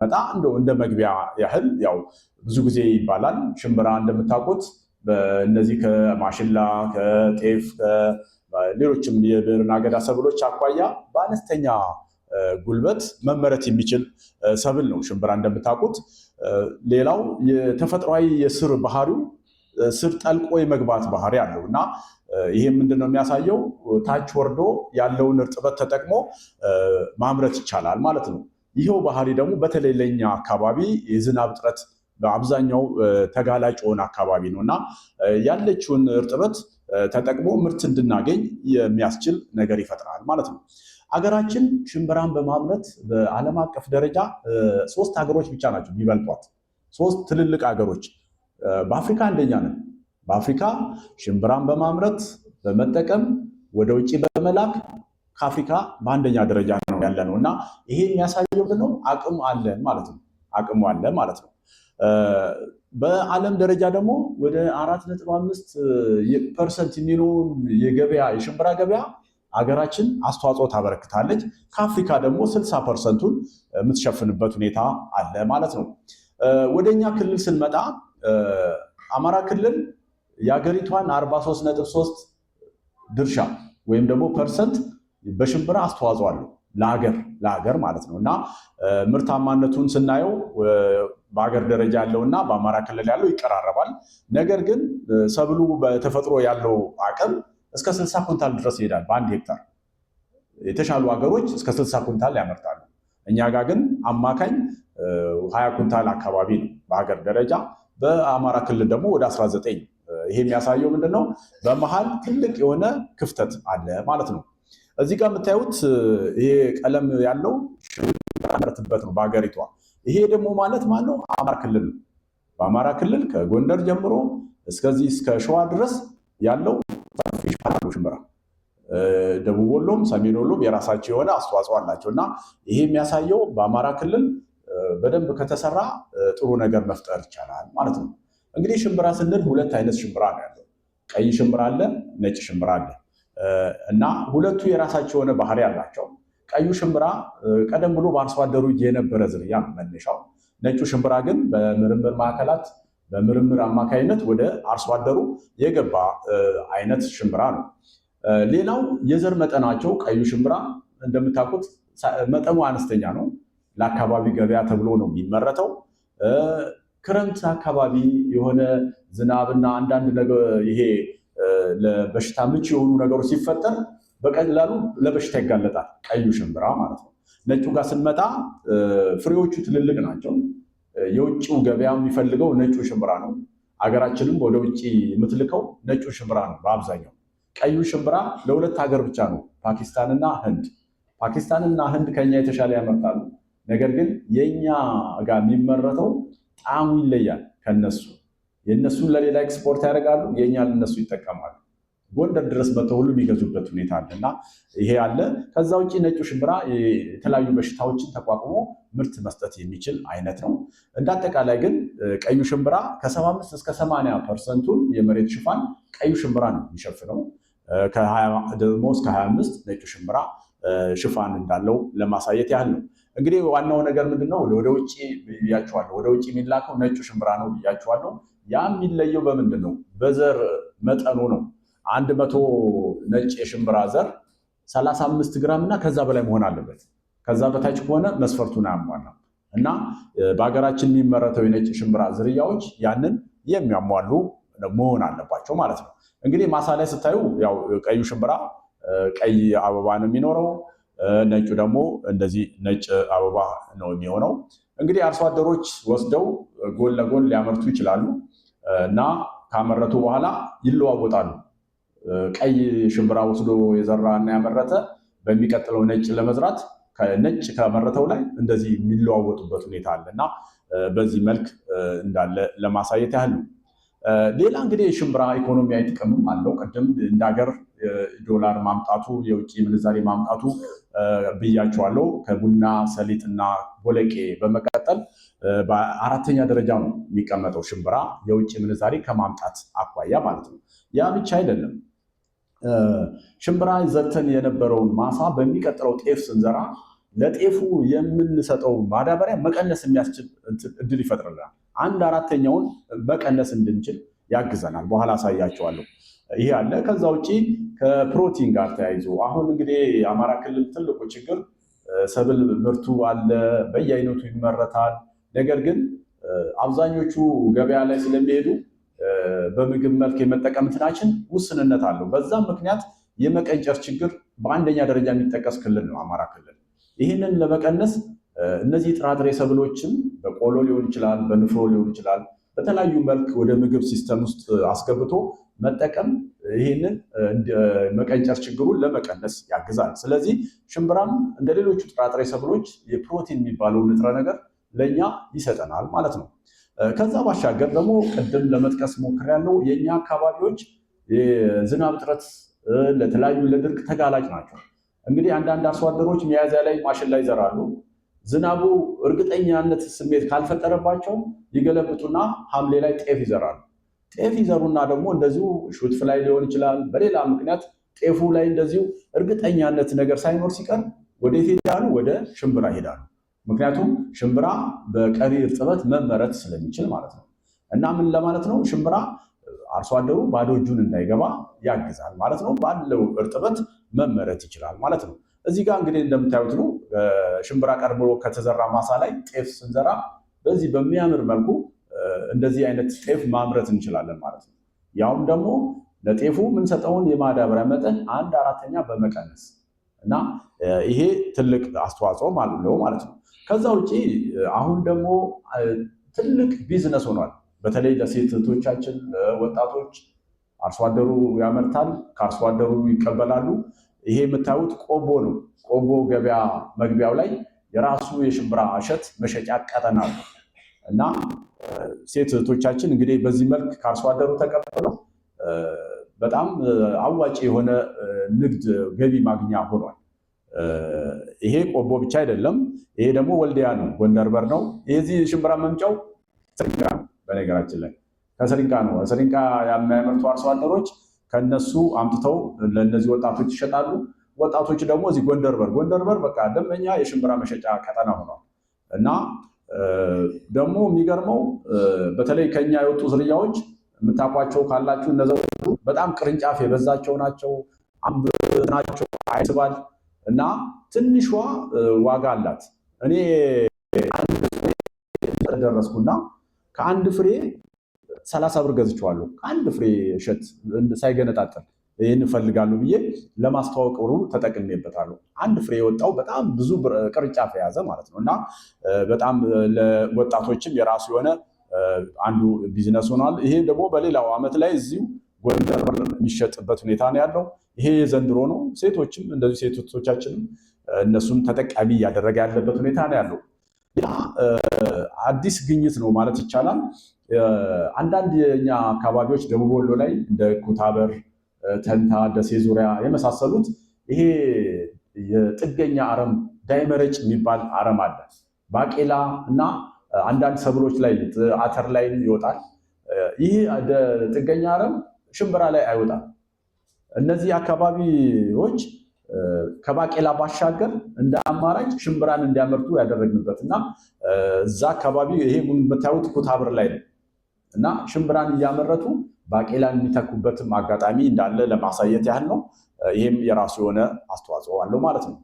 መጣ እንደ መግቢያ ያህል ያው ብዙ ጊዜ ይባላል ሽምብራ እንደምታውቁት በእነዚህ ከማሽላ ከጤፍ ሌሎችም የብዕርና አገዳ ሰብሎች አኳያ በአነስተኛ ጉልበት መመረት የሚችል ሰብል ነው ሽምብራ እንደምታውቁት። ሌላው የተፈጥሯዊ የስር ባህሪው ስር ጠልቆ የመግባት ባህሪ አለው እና ይሄ ምንድነው የሚያሳየው ታች ወርዶ ያለውን እርጥበት ተጠቅሞ ማምረት ይቻላል ማለት ነው። ይሄው ባህሪ ደግሞ በተለይ ለኛ አካባቢ የዝናብ እጥረት በአብዛኛው ተጋላጭ የሆነ አካባቢ ነውና ያለችውን እርጥበት ተጠቅሞ ምርት እንድናገኝ የሚያስችል ነገር ይፈጥራል ማለት ነው። አገራችን ሽምብራን በማምረት በዓለም አቀፍ ደረጃ 3 ሀገሮች ብቻ ናቸው የሚበልጧት። 3 ትልልቅ ሀገሮች በአፍሪካ አንደኛ ነን። በአፍሪካ ሽምብራን በማምረት በመጠቀም ወደ ውጪ በመላክ ከአፍሪካ በአንደኛ ደረጃ ነው ያለነው እና ይሄ የሚያሳየው ምንድነው አቅም አለን ማለት ነው። አቅሙ አለ ማለት ነው። በዓለም ደረጃ ደግሞ ወደ 4.5% የሚሆን የሽምብራ ገበያ አገራችን አስተዋጽኦ ታበረክታለች። ከአፍሪካ ደግሞ 60%ን የምትሸፍንበት ሁኔታ አለ ማለት ነው። ወደኛ ክልል ስንመጣ አማራ ክልል የአገሪቷን 43.3 ድርሻ ወይም ደግሞ ፐርሰንት በሽምብራ አስተዋጽኦ አለው ለሀገር ማለት ነው እና ምርታማነቱን ስናየው በሀገር ደረጃ ያለውና በአማራ ክልል ያለው ይቀራረባል። ነገር ግን ሰብሉ በተፈጥሮ ያለው አቅም እስከ 60 ኩንታል ድረስ ይሄዳል በአንድ ሄክታር። የተሻሉ ሀገሮች እስከ 60 ኩንታል ያመርታሉ። እኛ ጋር ግን አማካኝ 20 ኩንታል አካባቢ ነው በሀገር ደረጃ። በአማራ ክልል ደግሞ ወደ 19። ይሄ የሚያሳየው ምንድነው በመሃል ትልቅ የሆነ ክፍተት አለ ማለት ነው። እዚህ ጋር የምታዩት ይሄ ቀለም ያለው ሽምብራበት ነው በሀገሪቷ። ይሄ ደግሞ ማለት ማነው አማራ ክልል ነው። በአማራ ክልል ከጎንደር ጀምሮ እስከዚህ እስከ ሸዋ ድረስ ያለው ሽምብራ፣ ደቡብ ወሎም ሰሜን ወሎም የራሳቸው የሆነ አስተዋጽኦ አላቸው እና ይሄ የሚያሳየው በአማራ ክልል በደንብ ከተሰራ ጥሩ ነገር መፍጠር ይቻላል ማለት ነው። እንግዲህ ሽምብራ ስንል 2 አይነት ሽምብራ ነው ያለው። ቀይ ሽምብራ አለ፣ ነጭ ሽምብራ አለ እና ሁለቱ የራሳቸው የሆነ ባህሪ አላቸው። ቀዩ ሽምብራ ቀደም ብሎ በአርሶ አደሩ የነበረ ዝርያ መነሻው። ነጩ ሽምብራ ግን በምርምር ማዕከላት በምርምር አማካይነት ወደ አርሶ አደሩ የገባ አይነት ሽምብራ ነው። ሌላው የዘር መጠናቸው ቀዩ ሽምብራ እንደምታውቁት መጠኑ አነስተኛ ነው። ለአካባቢ ገበያ ተብሎ ነው የሚመረተው። ክረምት አካባቢ የሆነ ዝናብና አንዳንድ ነገር ይሄ ለበሽታ ምቹ የሆኑ ነገሮች ሲፈጠር በቀላሉ ለበሽታ ይጋለጣል ቀዩ ሽምብራ ማለት ነው። ነጩ ጋር ስንመጣ ፍሬዎቹ ትልልቅ ናቸው። የውጭው ገበያ የሚፈልገው ነጩ ሽምብራ ነው። አገራችንም ወደ ውጭ የምትልከው ነጩ ሽምብራ ነው በአብዛኛው። ቀዩ ሽምብራ ለ2 ሀገር ብቻ ነው፣ ፓኪስታንና ህንድ። ፓኪስታንና ህንድ ከኛ የተሻለ ያመርታሉ። ነገር ግን የኛ ጋር የሚመረተው ጣዕሙ ይለያል ከነሱ። የነሱን ለሌላ ኤክስፖርት ያደርጋሉ፣ የኛ ለነሱ ይጠቀማሉ። ጎንደር ድረስ መጥተው ሁሉ የሚገዙበት ሁኔታ አለና ይሄ አለ። ከዛ ውጭ ነጩ ሽምብራ የተለያዩ በሽታዎችን ተቋቁሞ ምርት መስጠት የሚችል አይነት ነው። እንዳጠቃላይ ግን ቀዩ ሽምብራ ከ75 እስከ 80%ን የመሬት ሽፋን ቀዩ ሽምብራ ነው የሚሸፍነው። ከ20 ደግሞ እስከ 25 ነጩ ሽምብራ ሽፋን እንዳለው ለማሳየት ያህል ነው። እንግዲህ ዋናው ነገር ምንድነው? ወደ ውጭ ብያችኋለሁ። ወደ ውጭ የሚላከው ነጩ ሽምብራ ነው ብያችኋለሁ። ያ የሚለየው በምንድን ነው? በዘር መጠኑ ነው። 100 ነጭ የሽምብራ ዘር 35 ግራም እና ከዛ በላይ መሆን አለበት። ከዛ በታች ከሆነ መስፈርቱን አያሟላም እና በሀገራችን የሚመረተው የነጭ ሽምብራ ዝርያዎች ያንን የሚያሟሉ መሆን አለባቸው ማለት ነው። እንግዲህ ማሳ ላይ ስታዩ ያው ቀዩ ሽምብራ ቀይ አበባ ነው የሚኖረው፣ ነጩ ደግሞ እንደዚህ ነጭ አበባ ነው የሚሆነው። እንግዲህ አርሶ አደሮች ወስደው ጎን ለጎን ሊያመርቱ ይችላሉ እና ካመረቱ በኋላ ይለዋወጣሉ። ቀይ ሽምብራ ወስዶ የዘራ እና ያመረተ በሚቀጥለው ነጭ ለመዝራት ነጭ ከመረተው ላይ እንደዚህ የሚለዋወጡበት ሁኔታ አለ እና በዚህ መልክ እንዳለ ለማሳየት ያህል ነው። ሌላ እንግዲህ የሽምብራ ኢኮኖሚያዊ ጥቅምም አለው። ቅድም እንደ ሀገር ዶላር ማምጣቱ የውጭ ምንዛሬ ማምጣቱ ብያቸዋለሁ። ከቡና ሰሊጥና ቦለቄ በመቀጠል በ4ኛ ደረጃ ነው የሚቀመጠው ሽምብራ የውጭ ምንዛሬ ከማምጣት አኳያ ማለት ነው። ያ ብቻ አይደለም። ሽምብራ ዘርተን የነበረውን ማሳ በሚቀጥለው ጤፍ ስንዘራ ለጤፉ የምንሰጠው ማዳበሪያ መቀነስ የሚያስችል እድል ይፈጥርልናል። 1/4ኛውን መቀነስ እንድንችል ያግዘናል። በኋላ አሳያቸዋለሁ። ይሄ አለ። ከዛ ውጪ ከፕሮቲን ጋር ተያይዞ አሁን እንግዲህ የአማራ ክልል ትልቁ ችግር ሰብል ምርቱ አለ፣ በየአይነቱ ይመረታል። ነገር ግን አብዛኞቹ ገበያ ላይ ስለሚሄዱ በምግብ መልክ የመጠቀም እንትናችን ውስንነት አለው። በዛም ምክንያት የመቀንጨር ችግር በአንደኛ ደረጃ የሚጠቀስ ክልል ነው አማራ ክልል። ይህንን ለመቀነስ እነዚህ ጥራጥሬ ሰብሎችን በቆሎ ሊሆን ይችላል፣ በንፍሮ ሊሆን ይችላል፣ በተለያዩ መልክ ወደ ምግብ ሲስተም ውስጥ አስገብቶ መጠቀም ይህንን መቀንጨር ችግሩን ለመቀነስ ያግዛል። ስለዚህ ሽምብራም እንደ ሌሎቹ ጥራጥሬ ሰብሎች የፕሮቲን የሚባለው ንጥረ ነገር ለእኛ ይሰጠናል ማለት ነው። ከዛ ባሻገር ደግሞ ቅድም ለመጥቀስ ሞክሬያለሁ፣ የእኛ አካባቢዎች የዝናብ እጥረት ለተለያዩ ለድርቅ ተጋላጭ ናቸው። እንግዲህ አንዳንድ አርሶ አደሮች ሚያዝያ ላይ ማሽላ ይዘራሉ። ዝናቡ እርግጠኛነት ስሜት ካልፈጠረባቸው ይገለብጡና ሐምሌ ላይ ጤፍ ይዘራሉ። ጤፍ ይዘሩና ደግሞ እንደዚሁ ሹት ፍላይ ሊሆን ይችላል፣ በሌላ ምክንያት ጤፉ ላይ እንደዚሁ እርግጠኛነት ነገር ሳይኖር ሲቀር ወዴት ይሄዳሉ? ወደ ሽምብራ ይሄዳሉ። ምክንያቱም ሽምብራ በቀሪ እርጥበት መመረት ስለሚችል ማለት ነው። እና ምን ለማለት ነው? ሽምብራ አርሶ አደሩ ባዶ እጁን እንዳይገባ ያግዛል ማለት ነው። ባለው እርጥበት መመረት ይችላል ማለት ነው። እዚህ ጋር እንግዲህ እንደምታዩት ነው ሽምብራ ቀድሞ ከተዘራ ማሳ ላይ ጤፍ ስንዘራ በዚህ በሚያምር መልኩ እንደዚህ አይነት ጤፍ ማምረት እንችላለን ማለት ነው። ያውም ደግሞ ለጤፉ የምንሰጠውን የማዳበሪያ መጠን 1/4ኛ በመቀነስ እና ይሄ ትልቅ አስተዋጽኦ አለው ማለት ነው። ከዛ ውጭ አሁን ደግሞ ትልቅ ቢዝነስ ሆኗል። በተለይ ለሴት እህቶቻችን ወጣቶች አርሶ አደሩ ያመርታል፣ ከአርሶ አደሩ ይቀበላሉ። ይሄ የምታዩት ቆቦ ነው። ቆቦ ገበያ መግቢያው ላይ የራሱ የሽምብራ እሸት መሸጫ ቀጠና ነው እና ሴት እህቶቻችን እንግዲህ በዚህ መልክ ከአርሶ አደሩ ተቀብለው በጣም አዋጭ የሆነ ንግድ ገቢ ማግኛ ሆኗል። ይሄ ቆቦ ብቻ አይደለም። ይሄ ደግሞ ወልዲያ ነው፣ ጎንደር በር ነው። የዚህ ሽምብራ መምጫው ስሪንቃ ነው። በነገራችን ላይ ከስሪንቃ ነው። ስሪንቃ የሚያመርቱ አርሶ አደሮች ከነሱ አምጥተው ለእነዚህ ወጣቶች ይሸጣሉ። ወጣቶች ደግሞ እዚህ ጎንደር በር በቃ ደንበኛ የሽምብራ መሸጫ ቀጠና ሆኗል እና ደግሞ የሚገርመው በተለይ ከኛ የወጡ ዝርያዎች የምታውቋቸው ካላችሁ እነዚያ በጣም ቅርንጫፍ የበዛቸው ናቸው፣ ናቸው አይስባል እና ትንሿ ዋጋ አላት። እኔ ደረስኩና ከአንድ ፍሬ 30 ብር ገዝቼዋለሁ። ከአንድ ፍሬ እሸት ሳይገነጣጠል ይህን እፈልጋለሁ ብዬ ለማስተዋወቅ ሩ ተጠቅሜበታለሁ። አንድ ፍሬ የወጣው በጣም ብዙ ቅርንጫፍ የያዘ ማለት ነው እና በጣም ለወጣቶችም የራሱ የሆነ አንዱ ቢዝነስ ሆኗል። ይሄ ደግሞ በሌላው ዓመት ላይ እዚሁ ጎንደር የሚሸጥበት ሁኔታ ነው ያለው። ይሄ የዘንድሮ ነው። ሴቶችም እንደዚህ ሴቶቻችንም እነሱም ተጠቃሚ እያደረገ ያለበት ሁኔታ ነው ያለው። ያ አዲስ ግኝት ነው ማለት ይቻላል። አንዳንድ የኛ አካባቢዎች ደቡብ ወሎ ላይ እንደ ኩታበር፣ ተንታ፣ ደሴ ዙሪያ የመሳሰሉት ይሄ የጥገኛ አረም ዳይመረጭ የሚባል አረም አለ። ባቄላ እና አንዳንድ ሰብሎች ላይ አተር ላይ ይወጣል። ይህ ጥገኛ አረም ሽምብራ ላይ አይወጣም። እነዚህ አካባቢዎች ከባቄላ ባሻገር እንደ አማራጭ ሽምብራን እንዲያመርቱ ያደረግንበት እና እዛ አካባቢ ይሄ የምታዩት ኩታብር ላይ ነው እና ሽምብራን እያመረቱ ባቄላን የሚተኩበትም አጋጣሚ እንዳለ ለማሳየት ያህል ነው። ይህም የራሱ የሆነ አስተዋጽኦ አለው ማለት ነው።